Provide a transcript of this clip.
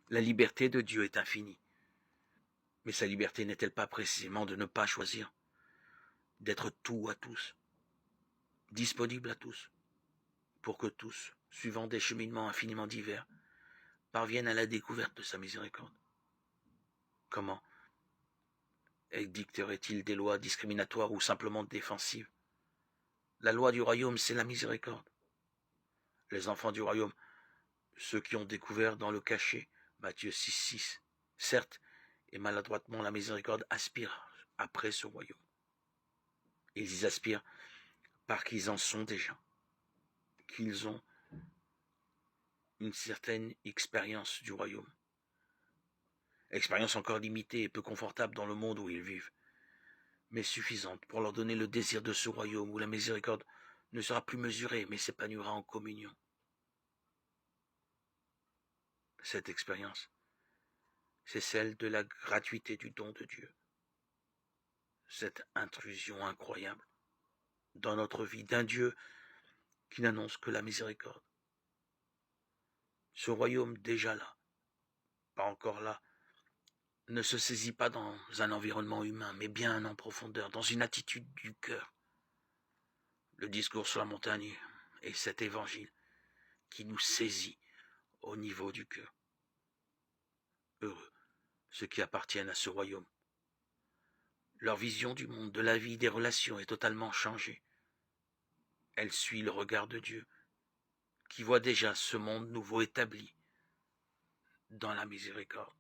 La liberté de Dieu est infinie. Mais sa liberté n'est-elle pas précisément de ne pas choisir, d'être tout à tous, disponible à tous, pour que tous, suivant des cheminements infiniment divers, parviennent à la découverte de sa miséricorde? Comment édicterait-il des lois discriminatoires ou simplement défensives? La loi du royaume, c'est la miséricorde. Les enfants du royaume, ceux qui ont découvert dans le cachet, Matthieu 6,6, certes, et maladroitement la miséricorde aspire après ce royaume. Ils y aspirent parce qu'ils en sont déjà, qu'ils ont une certaine expérience du royaume. Expérience encore limitée et peu confortable dans le monde où ils vivent, mais suffisante pour leur donner le désir de ce royaume où la miséricorde ne sera plus mesurée, mais s'épanouira en communion. Cette expérience, c'est celle de la gratuité du don de Dieu. Cette intrusion incroyable dans notre vie d'un Dieu qui n'annonce que la miséricorde. Ce royaume déjà là, pas encore là, ne se saisit pas dans un environnement humain, mais bien en profondeur, dans une attitude du cœur. Le discours sur la montagne est cet évangile qui nous saisit au niveau du cœur. Heureux ceux qui appartiennent à ce royaume. Leur vision du monde, de la vie, des relations est totalement changée. Elle suit le regard de Dieu, qui voit déjà ce monde nouveau établi dans la miséricorde.